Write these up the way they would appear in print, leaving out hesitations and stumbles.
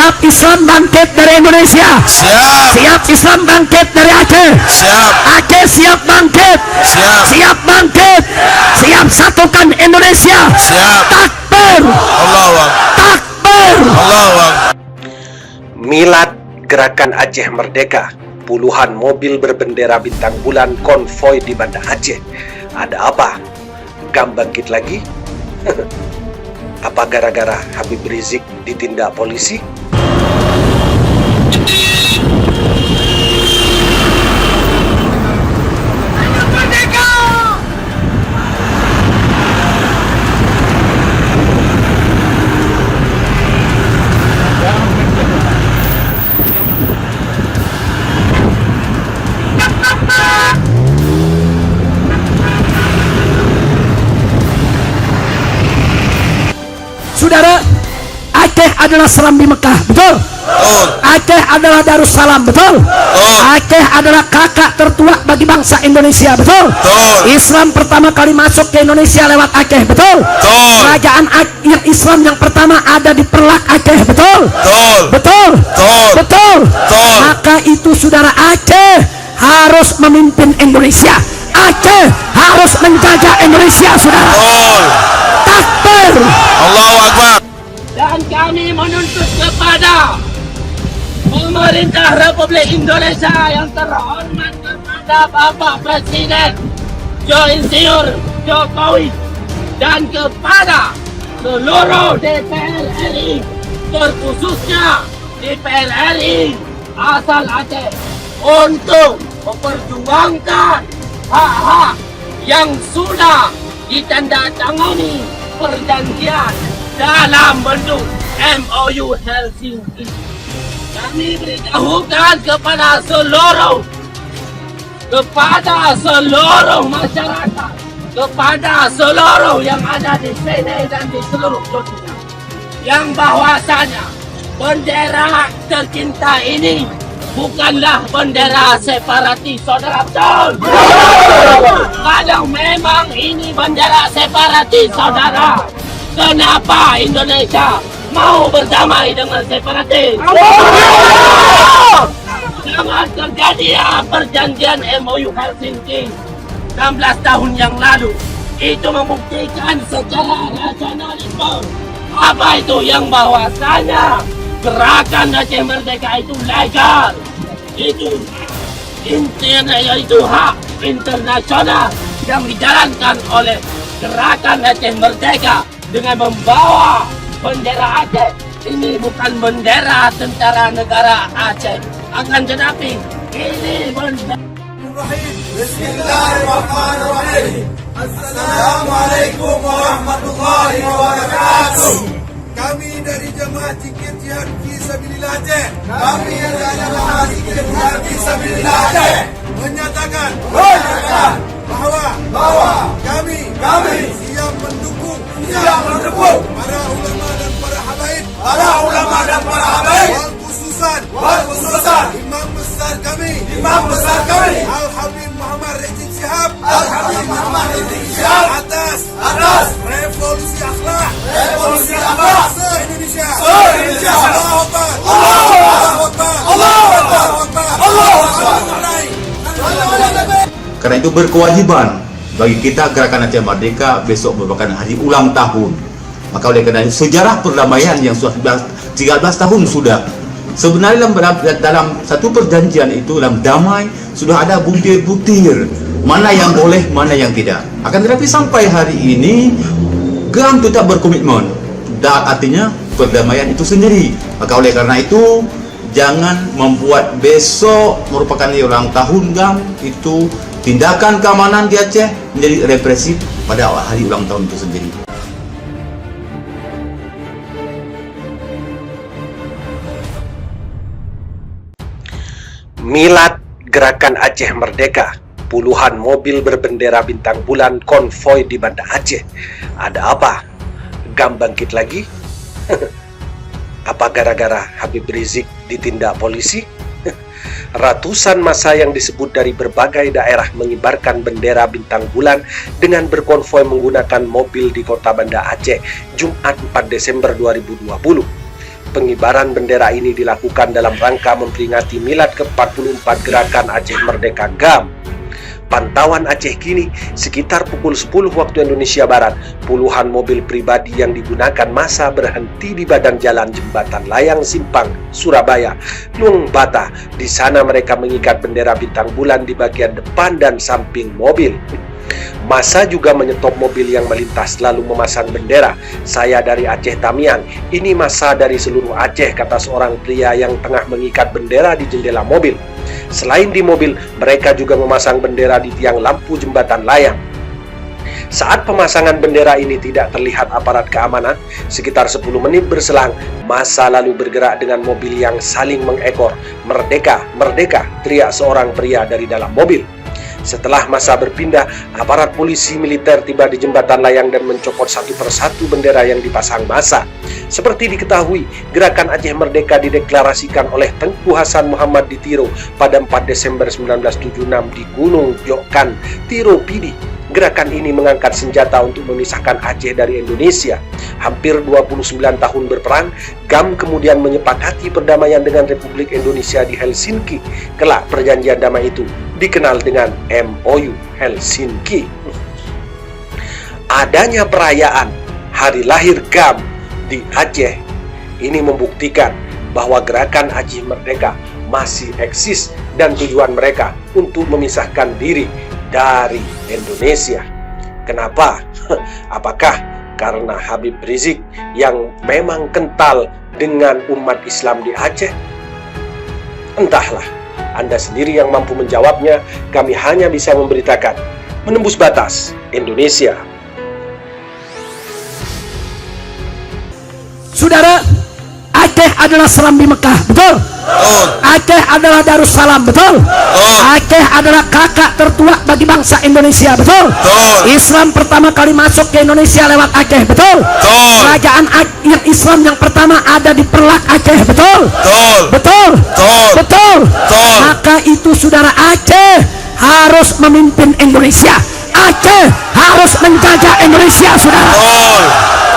Siap Islam bangkit dari Indonesia. Siap. Siap Islam bangkit dari Aceh. Siap. Aceh siap bangkit. Siap. Siap bangkit. Siap satukan Indonesia. Siap. Takbir. Allahu Akbar. Takbir. Allahu Akbar. Milad Gerakan Aceh Merdeka. Puluhan mobil berbendera bintang bulan konvoi di Banda Aceh. Ada apa? GAM bangkit lagi? Apa gara-gara Habib Rizik ditindak polisi? Saudara, Aceh adalah Serambi Mekah, betul? Betul. Aceh adalah Darussalam, betul? Aceh adalah kakak tertua bagi bangsa Indonesia, betul? Betul. Islam pertama kali masuk ke Indonesia lewat Aceh, betul? Betul. Kerajaan yang Islam yang pertama ada di Perlak Aceh, betul? Betul. Betul? Betul. Betul? Betul. Maka itu saudara, Aceh harus memimpin Indonesia. Aceh harus menjaga Indonesia, saudara. Betul. Takbir. Allahu Akbar. Dan kami menuntut kepada pemerintah Republik Indonesia yang terhormat kepada Bapak Presiden Insinyur Jokowi dan kepada seluruh DPR RI, terkhususnya DPR RI asal Aceh, untuk memperjuangkan hak-hak yang sudah ditandatangani perjanjian dalam bentuk MOU Helsinki. Kami beritahukan kepada seluruh masyarakat, kepada seluruh yang ada di sini dan di seluruh dunia, yang bahwasanya bendera tercinta ini bukanlah bendera separatis, saudara, betul? Kalau memang ini bendera separatis, saudara, kenapa Indonesia mau berdamai dengan separatis? Dengan terjadinya perjanjian MOU Helsinki 16 tahun yang lalu, itu membuktikan secara nasionalisme apa itu yang bahwasanya Gerakan Aceh Merdeka itu legal. Itu intinya, yaitu hak internasional yang dijalankan oleh Gerakan Aceh Merdeka dengan membawa bendera Aceh. Ini bukan bendera tentara negara Aceh, akan tetapi ini bendera. Bismillahirrahmanirrahim. Assalamualaikum warahmatullahi wabarakatuh. Kami dari Jemaah Zikir Jihad Fisabilillah Aceh. Kami dari Jemaah Zikir Jihad Fisabilillah Aceh menyatakan bahwa kami siap mendukung para ulama dan para habaib, wal khususan Imam besar kami Al Habib Muhammad Rizik Syihab atas revolusi akhlak se-Indonesia. Allahu Akbar. Karena itu berkewajiban bagi kita Gerakan Aceh Merdeka besok merupakan hari ulang tahun. Maka oleh karena itu sejarah perdamaian yang sudah 13 tahun sudah. Sebenarnya dalam satu perjanjian itu, dalam damai, sudah ada butir-butir mana yang boleh, mana yang tidak. Akan tetapi sampai hari ini GAM tetap berkomitmen, dan artinya perdamaian itu sendiri. Maka oleh karena itu jangan membuat besok merupakan hari ulang tahun GAM itu tindakan keamanan di Aceh menjadi represif pada hari ulang tahun itu sendiri. Milad Gerakan Aceh Merdeka. Puluhan mobil berbendera bintang bulan konvoi di Banda Aceh. Ada apa? GAM bangkit lagi? Apa gara-gara Habib Rizik ditindak polisi? Ratusan massa yang disebut dari berbagai daerah mengibarkan bendera bintang bulan dengan berkonvoi menggunakan mobil di kota Banda Aceh Jumat 4 Desember 2020. Pengibaran bendera ini dilakukan dalam rangka memperingati milad ke-44 Gerakan Aceh Merdeka GAM. Pantauan Aceh kini, sekitar pukul 10 waktu Indonesia Barat, puluhan mobil pribadi yang digunakan massa berhenti di badan jalan Jembatan Layang Simpang, Surabaya, Luang Bata. Di sana mereka mengikat bendera bintang bulan di bagian depan dan samping mobil. Massa juga menyetop mobil yang melintas lalu memasang bendera. "Saya dari Aceh Tamiang, ini massa dari seluruh Aceh," kata seorang pria yang tengah mengikat bendera di jendela mobil. Selain di mobil, mereka juga memasang bendera di tiang lampu jembatan layang. Saat pemasangan bendera ini tidak terlihat aparat keamanan, sekitar 10 menit berselang, massa lalu bergerak dengan mobil yang saling mengekor. "Merdeka, merdeka!" teriak seorang pria dari dalam mobil. Setelah massa berpindah, aparat polisi militer tiba di jembatan layang dan mencopot satu persatu bendera yang dipasang massa. Seperti diketahui, Gerakan Aceh Merdeka dideklarasikan oleh Tengku Hasan Muhammad di Tiro pada 4 Desember 1976 di Gunung Jokkan, Tiro Pidi. Gerakan ini mengangkat senjata untuk memisahkan Aceh dari Indonesia. Hampir 29 tahun berperang, GAM kemudian menyepakati perdamaian dengan Republik Indonesia di Helsinki. Kelak perjanjian damai itu dikenal dengan MOU Helsinki. Adanya perayaan hari lahir GAM di Aceh ini membuktikan bahwa Gerakan Aceh Merdeka masih eksis dan tujuan mereka untuk memisahkan diri dari Indonesia. Kenapa? Apakah karena Habib Rizik yang memang kental dengan umat Islam di Aceh? Entahlah, Anda sendiri yang mampu menjawabnya. Kami hanya bisa memberitakan. Menembus batas Indonesia. Saudara, Aceh adalah Serambi Mekah, betul? Aceh adalah Darussalam, betul? Aceh adalah kakak tertua bagi bangsa Indonesia, betul? Islam pertama kali masuk ke Indonesia lewat Aceh, betul? Kerajaan yang Islam yang pertama ada di Perlak Aceh, betul? Betul? Betul? Maka itu saudara, Aceh harus memimpin Indonesia. Aceh harus menjajah Indonesia, saudara.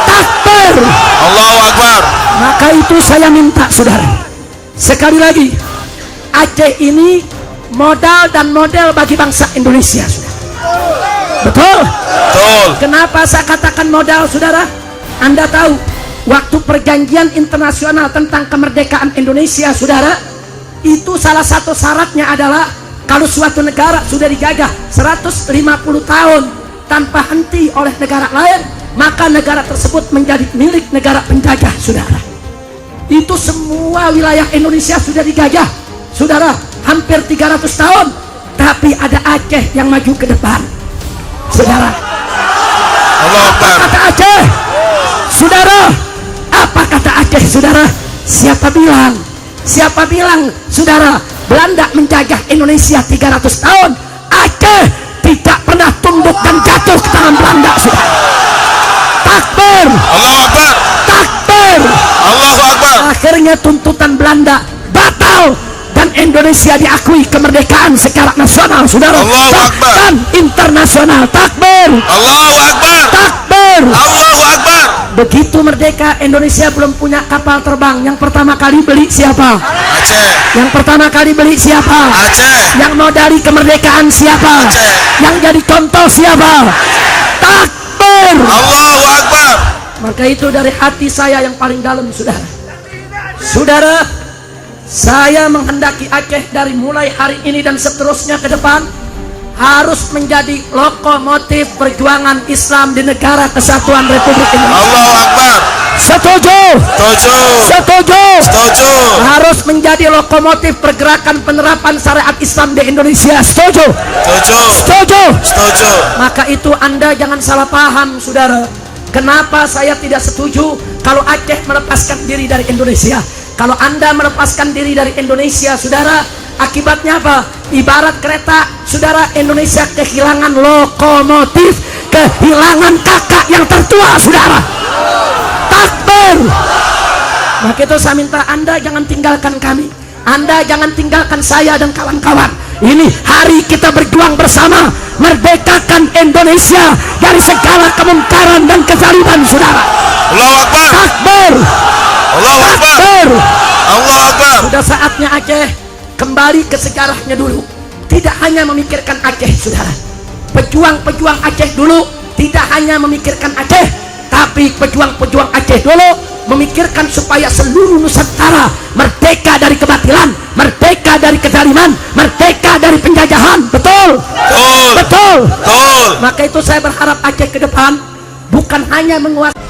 Takbir! Allahu Akbar. Maka itu saya minta saudara, sekali lagi, Aceh ini modal dan model bagi bangsa Indonesia, saudara. Betul? Betul. Kenapa saya katakan modal, saudara? Anda tahu, waktu perjanjian internasional tentang kemerdekaan Indonesia, saudara, itu salah satu syaratnya adalah kalau suatu negara sudah dijajah 150 tahun tanpa henti oleh negara lain, maka negara tersebut menjadi milik negara penjajah, saudara. Itu semua wilayah Indonesia sudah dijajah, saudara, hampir 300 tahun. Tapi ada Aceh yang maju ke depan, saudara. Apa kata Aceh? Saudara, apa kata Aceh, saudara? Siapa bilang? Siapa bilang, saudara, Belanda menjajah Indonesia 300 tahun? Aceh tidak pernah tunduk dan jatuh ke tangan Belanda, saudara. Takbir! Allahu Akbar. Takbir! Allahu Akbar. Akhirnya tuntutan Belanda batal dan Indonesia diakui kemerdekaan secara nasional, saudara. Allahu Akbar. Dan internasional. Takbir! Allahu Akbar. Takbir! Allahu Akbar. Begitu merdeka, Indonesia belum punya kapal terbang. Yang pertama kali beli siapa? Aceh. Yang pertama kali beli siapa? Aceh. Yang modali kemerdekaan siapa? Aceh. Yang jadi contoh siapa? Takbir! Allahu Akbar. Maka itu dari hati saya yang paling dalam, saudara. Saudara, saya menghendaki Aceh dari mulai hari ini dan seterusnya ke depan harus menjadi lokomotif perjuangan Islam di negara kesatuan Republik Indonesia. Allahu Akbar. Setuju? Setuju. Setuju? Setuju. Harus menjadi lokomotif pergerakan penerapan syariat Islam di Indonesia. Setuju? Setuju. Setuju? Setuju. Maka itu Anda jangan salah paham, saudara. Kenapa saya tidak setuju kalau Aceh melepaskan diri dari Indonesia? Kalau Anda melepaskan diri dari Indonesia, saudara, akibatnya apa? Ibarat kereta, saudara, Indonesia kehilangan lokomotif, kehilangan kakak yang tertua, saudara. Takbir! Maka itu saya minta Anda jangan tinggalkan kami. Anda jangan tinggalkan saya dan kawan-kawan. Ini hari kita berjuang bersama merdekakan Indonesia dari segala kemungkaran dan kezaliman, saudara. Allahu Akbar. Takbir! Allahu Akbar. Takbir. Allahu Akbar. Sudah saatnya Aceh kembali ke sejarahnya dulu. Tidak hanya memikirkan Aceh, saudara. Pejuang-pejuang Aceh dulu tidak hanya memikirkan Aceh, tapi pejuang-pejuang Aceh dulu memikirkan supaya seluruh Nusantara merdeka dari kebatilan, merdeka dari kezaliman, merdeka dari penjajahan. Betul? Betul. Betul. Betul. Maka itu saya berharap Aceh ke depan bukan hanya menguasai